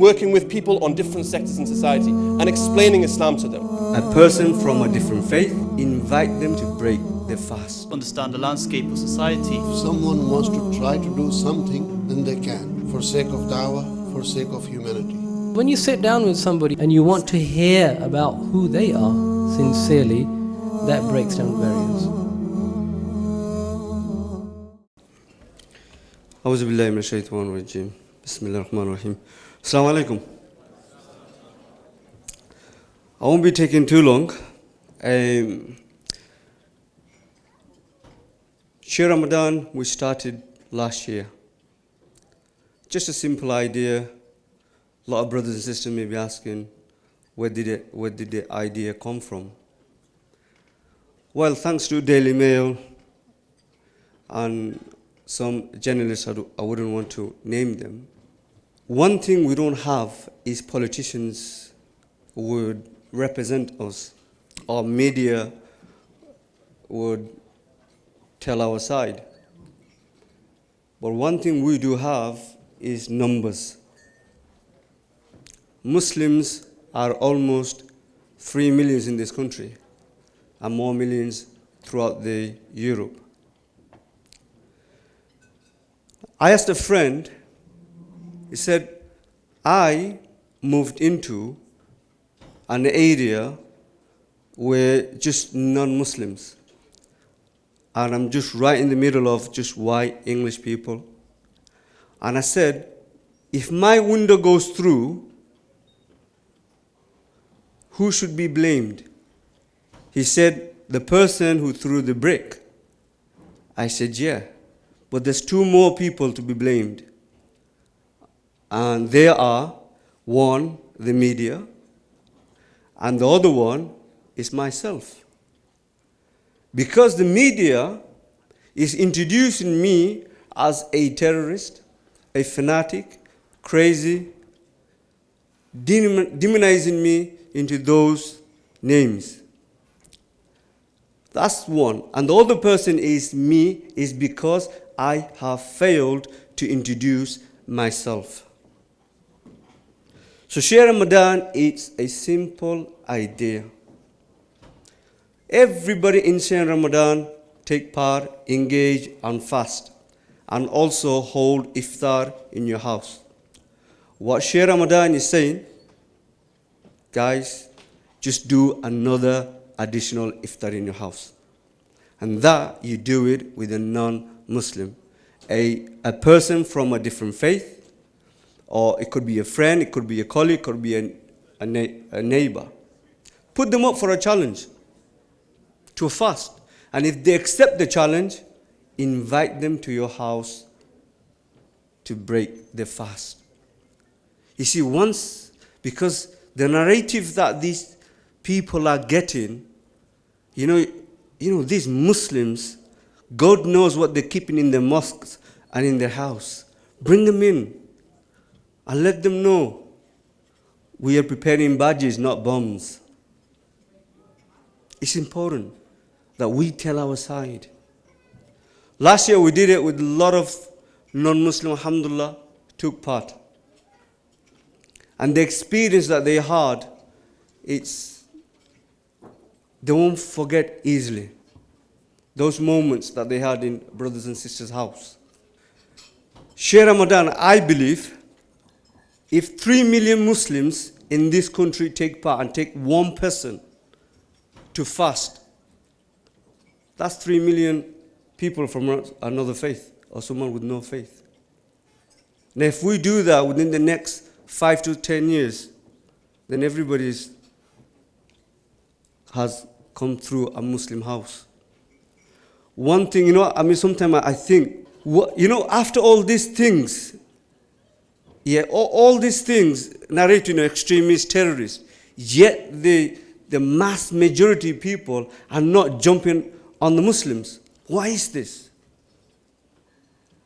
working with people on different sectors in society and explaining Islam to them. A person from a different faith, invite them to break their fast. Understand the landscape of society. If someone wants to try to do something, then they can, for sake of dawah, for sake of humanity. When you sit down with somebody and you want to hear about who they are sincerely, that breaks down barriers. A'udhu billahi minash shaitanir rajim. Bismillahir rahmanir rahim. Assalamu alaikum. I won't be taking too long. Share Ramadan we started last year. Just a simple idea. A lot of brothers and sisters may be asking, where did the idea come from? Well, thanks to Daily Mail and some journalists, I wouldn't want to name them. One thing we don't have is politicians who would represent us, or media would tell our side. But one thing we do have is numbers. Muslims are almost 3 million in this country, and more millions throughout the Europe. I asked a friend, he said, I moved into an area where just non-Muslims, and I'm just right in the middle of just white English people. And I said, if my window goes through, who should be blamed? He said, the person who threw the brick. I said, yeah, but there's 2 more people to be blamed. And they are, one, the media, and the other one is myself. Because the media is introducing me as a terrorist, a fanatic, crazy, demonizing me into those names. That's one. And the other person is me, is because I have failed to introduce myself. So Share Ramadan is a simple idea. Everybody in Share Ramadan take part, engage and fast, and also hold iftar in your house. What Share Ramadan is saying, guys, just do another additional iftar in your house. And that you do it with a non-Muslim, a person from a different faith, or it could be a friend, it could be a colleague, it could be a neighbor. Put them up for a challenge to a fast. And if they accept the challenge, invite them to your house to break the fast. You see, because the narrative that these people are getting, you know, these Muslims, God knows what they're keeping in their mosques and in their house. Bring them in and let them know we are preparing badges, not bombs. It's important that we tell our side. Last year we did it with a lot of non-Muslim, alhamdulillah, took part. And the experience that they had, they won't forget easily. Those moments that they had in brothers and sisters' house. Share Ramadan, I believe, if 3 million Muslims in this country take part and take one person to fast, that's 3 million people from another faith or someone with no faith. Now if we do that within the next 5 to 10 years, then everybody has come through a Muslim house. One thing, sometimes I think, after all these things, all these things narrate, extremists, terrorists, yet the mass majority of people are not jumping on the Muslims. Why is this?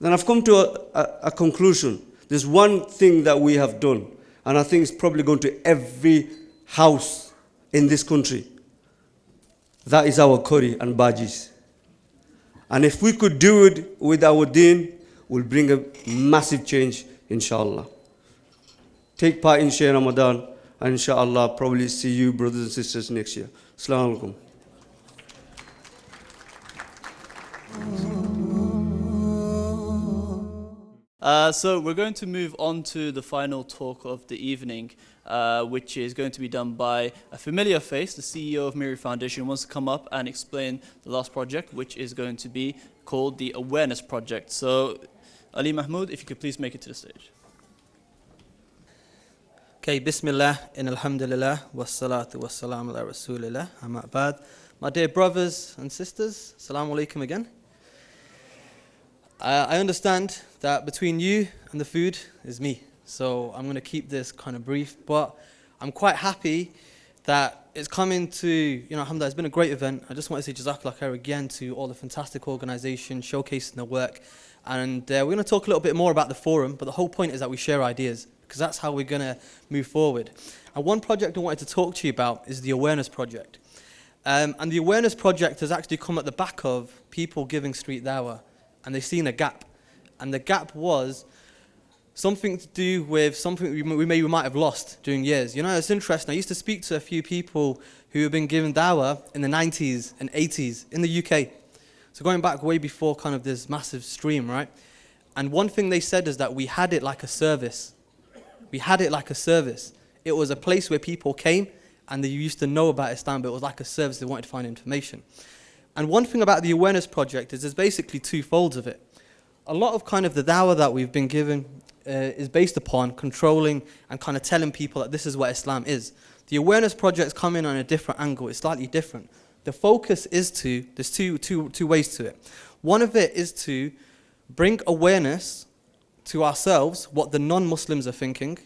Then I've come to a conclusion. There's one thing that we have done, and I think it's probably going to every house in this country. That is our curry and badges. And if we could do it with our deen, we'll bring a massive change, inshallah. take part in Share Ramadan, and inshallah probably see you brothers and sisters next year. Assalamu alaikum. So we're going to move on to the final talk of the evening, which is going to be done by a familiar face, the CEO of Miri Foundation, who wants to come up and explain the last project, which is going to be called the Awareness Project. So, Ali Mahmoud, if you could please make it to the stage. Okay, Bismillah, in alhamdulillah, wassalatu wassalamu ala rasulillah, amma ba'd. My dear brothers and sisters, assalamu alaikum again. I understand that between you and the food is me, so I'm going to keep this kind of brief, but I'm quite happy that it's coming to, alhamdulillah, it's been a great event. I just want to say Jazakallah khair again to all the fantastic organizations showcasing the work, and we're going to talk a little bit more about the forum, but the whole point is that we share ideas, because that's how we're going to move forward. And one project I wanted to talk to you about is the Awareness Project. And the Awareness Project has actually come at the back of people giving street dawah, and they've seen a gap. And the gap was something to do with something we might have lost during years. It's interesting. I used to speak to a few people who have been given dawah in the 90s and 80s in the UK. So going back way before kind of this massive stream, right? And one thing they said is that we had it like a service. We had it like a service. It was a place where people came and they used to know about Islam, but it was like a service. They wanted to find information. And one thing about the Awareness Project is there's basically two folds of it. A lot of kind of the dawah that we've been given is based upon controlling and kind of telling people that this is what Islam is. The Awareness Project's come in on a different angle. It's slightly different. The focus is there's two ways to it. One of it is to bring awareness to ourselves, what the non-Muslims are thinking.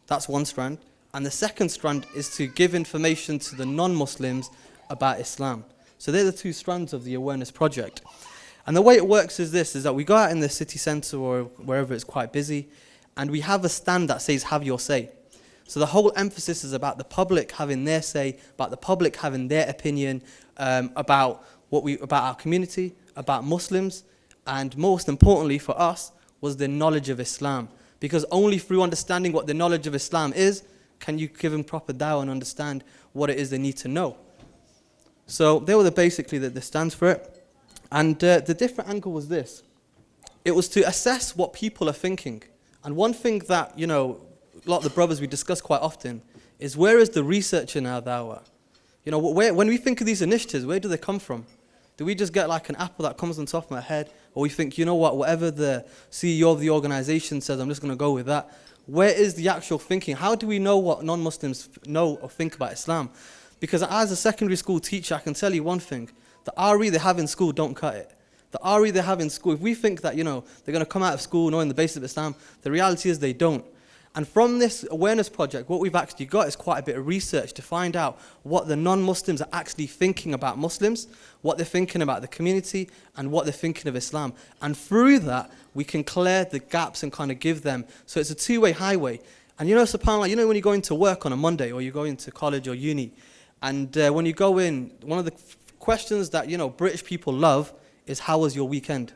That's one strand. And the second strand is to give information to the non-Muslims about Islam. So they're the two strands of the Awareness Project. And the way it works is this, is that we go out in the city centre or wherever it's quite busy, and we have a stand that says, have your say. So the whole emphasis is about the public having their say, about the public having their opinion, about our community, about Muslims, and most importantly for us, was the knowledge of Islam. Because only through understanding what the knowledge of Islam is, can you give them proper dawah and understand what it is they need to know. So they were basically the stands for it. And the different angle was this. It was to assess what people are thinking. And one thing that, a lot of the brothers we discuss quite often is, where is the research in our dawah? When we think of these initiatives, where do they come from? Do we just get like an apple that comes on top of our head? Or we think, whatever the CEO of the organization says, I'm just going to go with that. Where is the actual thinking? How do we know what non-Muslims know or think about Islam? Because as a secondary school teacher, I can tell you one thing. The RE they have in school don't cut it. The RE they have in school, if we think that, they're going to come out of school knowing the basics of Islam, the reality is they don't. And from this Awareness Project, what we've actually got is quite a bit of research to find out what the non-Muslims are actually thinking about Muslims, what they're thinking about the community, and what they're thinking of Islam. And through that, we can clear the gaps and kind of give them. So it's a two-way highway. And subhanAllah, when you go into work on a Monday, or you go into college or uni, and when you go in, one of the questions that, British people love is, how was your weekend?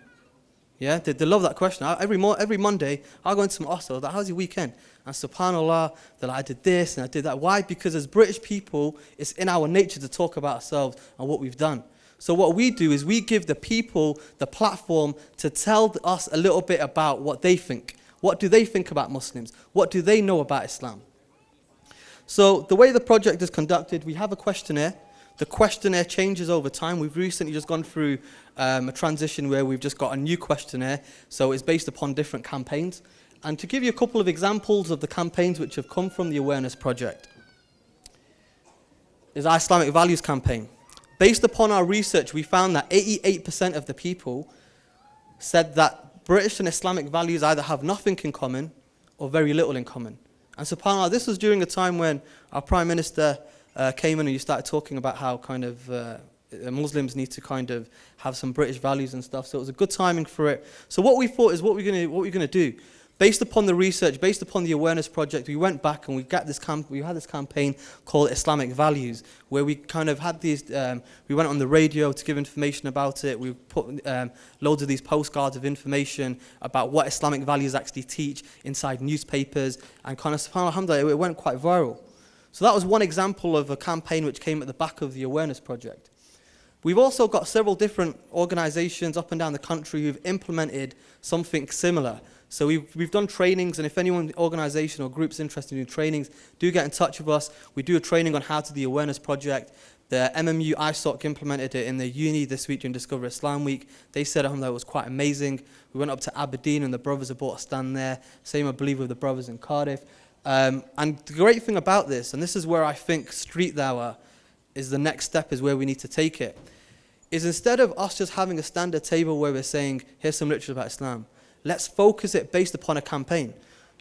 Yeah, they love that question. Every Monday, I'll go into my hostel, like, how's your weekend? And subhanAllah, they're like, I did this and I did that. Why? Because as British people, it's in our nature to talk about ourselves and what we've done. So what we do is we give the people the platform to tell us a little bit about what they think. What do they think about Muslims? What do they know about Islam? So the way the project is conducted, we have a questionnaire. The questionnaire changes over time. We've recently just gone through a transition where we've just got a new questionnaire. So it's based upon different campaigns. And to give you a couple of examples of the campaigns which have come from the Awareness Project, is our Islamic Values campaign. Based upon our research, we found that 88% of the people said that British and Islamic values either have nothing in common or very little in common. And subhanAllah, this was during a time when our Prime Minister came in and you started talking about how kind of Muslims need to kind of have some British values and stuff. So it was a good timing for it. So what we thought is, what we're going to do. Based upon the research, based upon the awareness project, we went back and we had this campaign called Islamic Values, where we kind of had these, we went on the radio to give information about it. We put loads of these postcards of information about what Islamic values actually teach inside newspapers, and kind of, subhanAllah, alhamdulillah, it went quite viral. So that was one example of a campaign which came at the back of the awareness project. We've also got several different organizations up and down the country who've implemented something similar. So we've done trainings, and if anyone, organization or groups interested in trainings, do get in touch with us. We do a training on how to do the awareness project. The MMU ISOC implemented it in the uni this week during Discover Islam Week. They said that it was quite amazing. We went up to Aberdeen and the brothers have bought a stand there. Same, I believe, with the brothers in Cardiff. And the great thing about this, and this is where I think street dawah is the next step, is where we need to take it, is instead of us just having a standard table where we're saying, here's some literature about Islam, let's focus it based upon a campaign.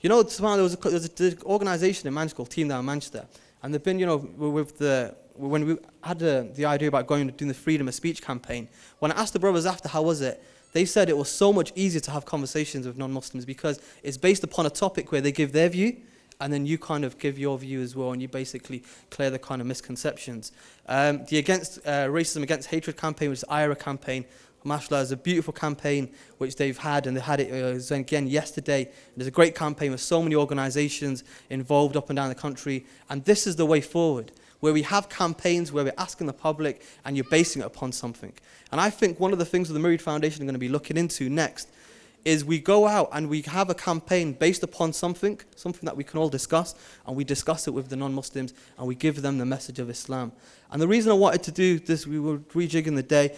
You know, there was an organisation in Manchester called Team Down Manchester, and they've been, you know, when we had the idea about doing the freedom of speech campaign, when I asked the brothers after how was it, they said it was so much easier to have conversations with non-Muslims because it's based upon a topic where they give their view, and then you kind of give your view as well, and you basically clear the kind of misconceptions. The Racism Against Hatred campaign, which is IQRA campaign, mashallah, is a beautiful campaign which they've had, and they had it again yesterday. There's a great campaign with so many organizations involved up and down the country, and this is the way forward, where we have campaigns where we're asking the public and you're basing it upon something. And I think one of the things that the Murid Foundation are going to be looking into next is we go out and we have a campaign based upon something that we can all discuss, and we discuss it with the non-Muslims, and we give them the message of Islam. And the reason I wanted to do this, we were rejigging the day,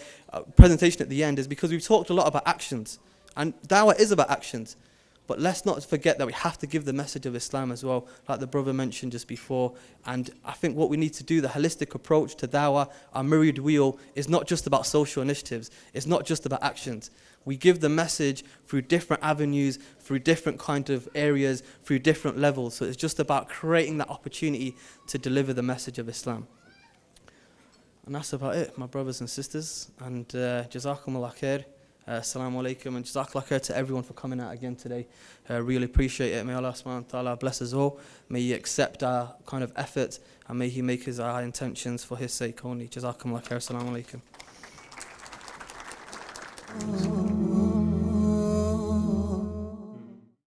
presentation at the end, is because we've talked a lot about actions, and dawah is about actions. But let's not forget that we have to give the message of Islam as well, like the brother mentioned just before. And I think what we need to do, the holistic approach to dawah, our Murid wheel, is not just about social initiatives. It's not just about actions. We give the message through different avenues, through different kind of areas, through different levels. So it's just about creating that opportunity to deliver the message of Islam. And that's about it, my brothers and sisters. And Jazakumullah khair. Assalamu alaikum, and Jazakallah khair to everyone for coming out again today. Really appreciate it. May Allah subhanahu wa ta'ala bless us all. May He accept our kind of effort, and may He make our intentions for His sake only. Jazakumullah khair. Assalamu alaikum.